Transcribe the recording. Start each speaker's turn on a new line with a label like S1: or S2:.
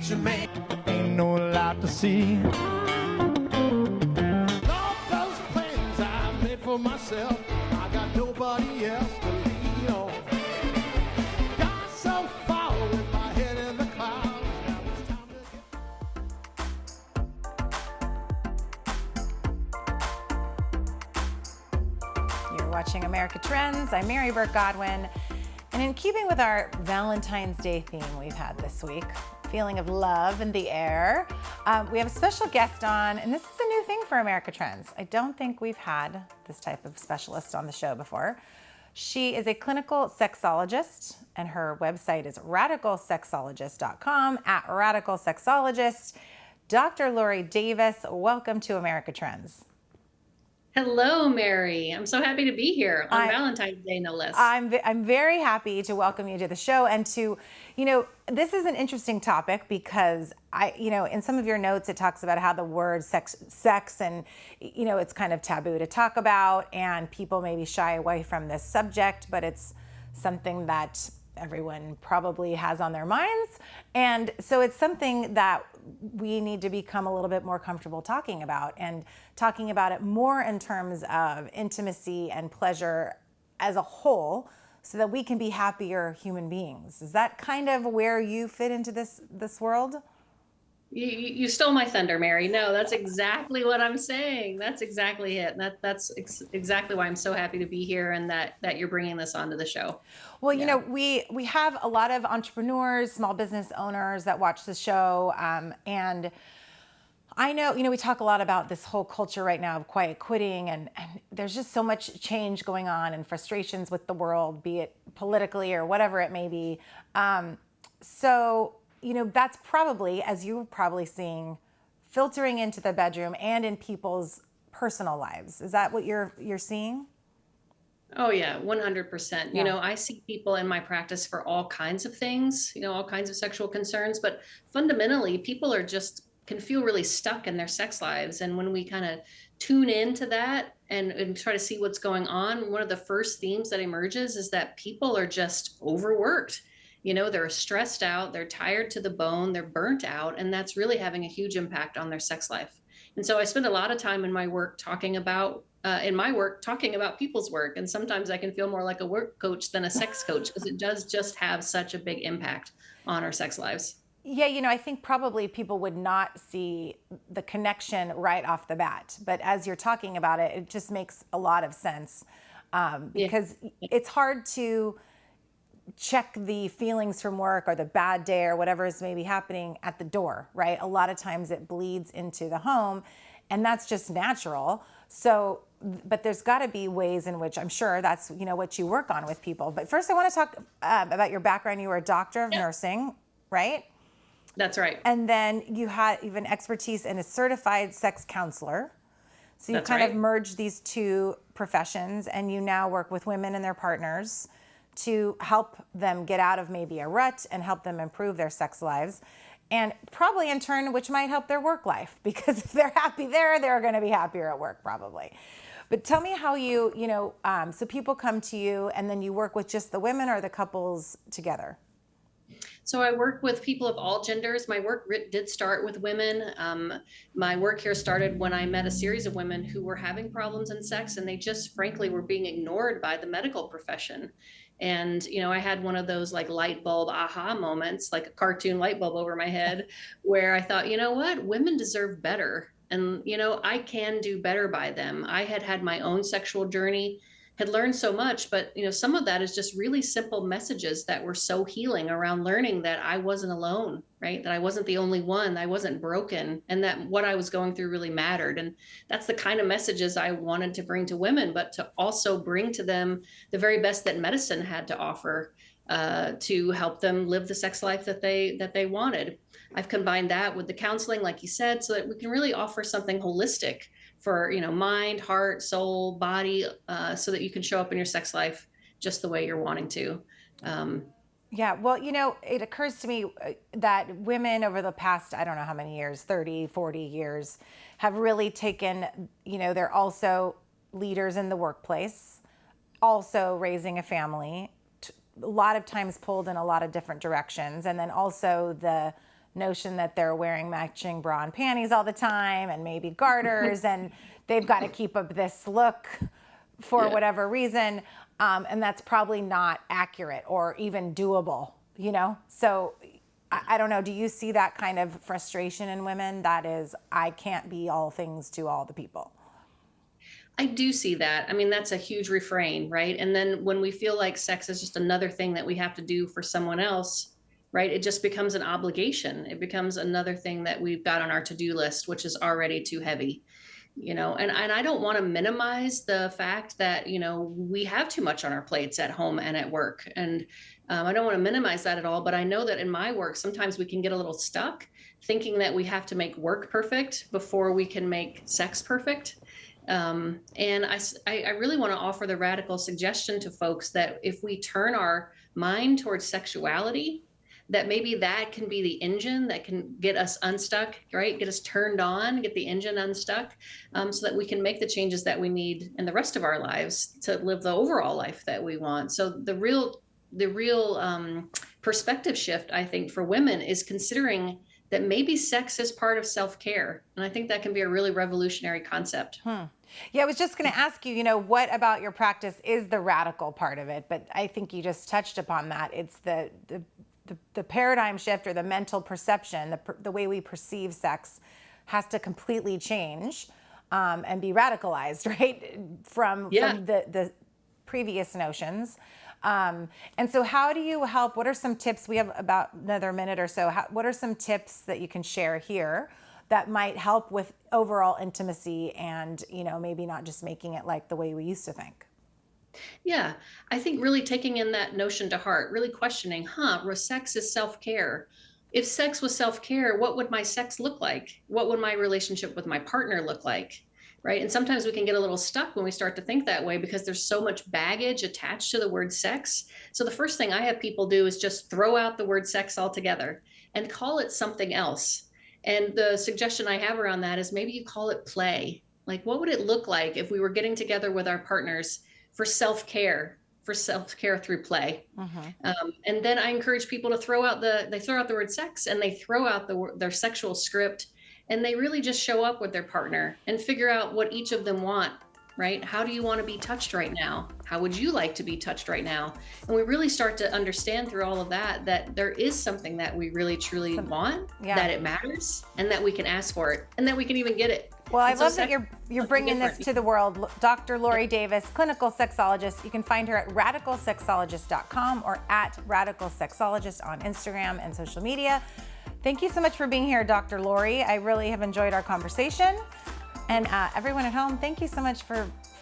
S1: preacher man. Ain't no lot to see. All those plans I made for myself, I got nobody else to lean on. Got so far with my head in the clouds. Now it's time to get.
S2: You're watching America Trends. I'm Mary Burt-Godwin. And in keeping with our Valentine's Day theme we've had this week, feeling of love in the air, we have a special guest on, and this is a new thing for America Trends. I don't think we've had this type of specialist on the show before. She is a clinical sexologist, and her website is radicalsexologist.com, at radicalsexologist. Dr. Lori Davis, welcome to America Trends.
S3: Hello, Mary. I'm so happy to be here on Valentine's Day, no less.
S2: I'm very happy to welcome you to the show and to, this is an interesting topic because in some of your notes, it talks about how the word sex and, it's kind of taboo to talk about and people maybe shy away from this subject, but it's something that everyone probably has on their minds. And so it's something that we need to become a little bit more comfortable talking about and talking about it more in terms of intimacy and pleasure as a whole so that we can be happier human beings. Is that kind of where you fit into this world?
S3: You stole my thunder, Mary. No, that's exactly what I'm saying. That's exactly it. That's exactly why I'm so happy to be here and that you're bringing this onto the show.
S2: Well, we have a lot of entrepreneurs, small business owners that watch the show. And I know, we talk a lot about this whole culture right now of quiet quitting and there's just so much change going on and frustrations with the world, be it politically or whatever it may be. That's probably, as you're probably seeing, filtering into the bedroom and in people's personal lives. Is that what you're seeing?
S3: Oh yeah, 100%.
S2: Yeah.
S3: I see people in my practice for all kinds of things, all kinds of sexual concerns, but fundamentally people can feel really stuck in their sex lives. And when we kind of tune into that and try to see what's going on, one of the first themes that emerges is that people are just overworked. They're stressed out, they're tired to the bone, they're burnt out, and that's really having a huge impact on their sex life. And so I spend a lot of time in my work talking about people's work. And sometimes I can feel more like a work coach than a sex coach because it does just have such a big impact on our sex lives.
S2: Yeah, I think probably people would not see the connection right off the bat. But as you're talking about it, it just makes a lot of sense because it's hard to check the feelings from work or the bad day or whatever is maybe happening at the door, right? A lot of times it bleeds into the home and that's just natural. So, but there's got to be ways in which I'm sure that's, what you work on with people. But first I want to talk about your background. You were a doctor of nursing, right?
S3: That's right.
S2: And then you have an expertise in a certified sex counselor. So you of merged these two professions and you now work with women and their partners to help them get out of maybe a rut and help them improve their sex lives. And probably in turn, which might help their work life because if they're happy there, they're going to be happier at work probably. But tell me how so people come to you and then you work with just the women or the couples together?
S3: So I work with people of all genders. My work did start with women. My work here started when I met a series of women who were having problems in sex and they just frankly were being ignored by the medical profession. And, I had one of those like light bulb aha moments, like a cartoon light bulb over my head, where I thought, what? Women deserve better. And, I can do better by them. I had my own sexual journey, had learned so much, but, some of that is just really simple messages that were so healing around learning that I wasn't alone, right? That I wasn't the only one, I wasn't broken, and that what I was going through really mattered. And that's the kind of messages I wanted to bring to women, but to also bring to them the very best that medicine had to offer to help them live the sex life that they wanted. I've combined that with the counseling, like you said, so that we can really offer something holistic for, mind, heart, soul, body, so that you can show up in your sex life just the way you're wanting to.
S2: Yeah, well, it occurs to me that women over the past, I don't know how many years, 30, 40 years, have really taken, they're also leaders in the workplace, also raising a family, a lot of times pulled in a lot of different directions. And then also the notion that they're wearing matching bra and panties all the time and maybe garters and they've got to keep up this look for whatever reason. And that's probably not accurate or even doable, So I don't know. Do you see that kind of frustration in women? That is, I can't be all things to all the people.
S3: I do see that. I mean, that's a huge refrain, right? And then when we feel like sex is just another thing that we have to do for someone else, right? It just becomes an obligation. It becomes another thing that we've got on our to-do list, which is already too heavy, and I don't want to minimize the fact that, we have too much on our plates at home and at work. And I don't want to minimize that at all, but I know that in my work, sometimes we can get a little stuck thinking that we have to make work perfect before we can make sex perfect. And I really want to offer the radical suggestion to folks that if we turn our mind towards sexuality, that maybe that can be the engine that can get us unstuck, right? Get us turned on, get the engine unstuck, so that we can make the changes that we need in the rest of our lives to live the overall life that we want. So the real perspective shift, I think, for women is considering that maybe sex is part of self-care. And I think that can be a really revolutionary concept.
S2: Yeah, I was just going to ask you, what about your practice is the radical part of it? But I think you just touched upon that. It's the paradigm shift or the mental perception, the way we perceive sex has to completely change and be radicalized, right? From the previous notions. And so how do you help? What are some tips? We have about another minute or so. What are some tips that you can share here that might help with overall intimacy and, maybe not just making it like the way we used to think?
S3: Yeah, I think really taking in that notion to heart, really questioning, sex is self-care. If sex was self-care, what would my sex look like? What would my relationship with my partner look like? Right. And sometimes we can get a little stuck when we start to think that way because there's so much baggage attached to the word sex. So the first thing I have people do is just throw out the word sex altogether and call it something else. And the suggestion I have around that is maybe you call it play. Like, what would it look like if we were getting together with our partners for self-care through play? And then I encourage people to throw out the word sex and they throw out their sexual script and they really just show up with their partner and figure out what each of them want, right? How do you want to be touched right now? How would you like to be touched right now? And we really start to understand through all of that there is something that we really truly want, that it matters, and that we can ask for it, and that we can even get it.
S2: Well, I love that you're bringing this to the world. Dr. Lori Davis, clinical sexologist. You can find her at radicalsexologist.com or at radicalsexologist on Instagram and social media. Thank you so much for being here, Dr. Lori. I really have enjoyed our conversation. And everyone at home, thank you so much for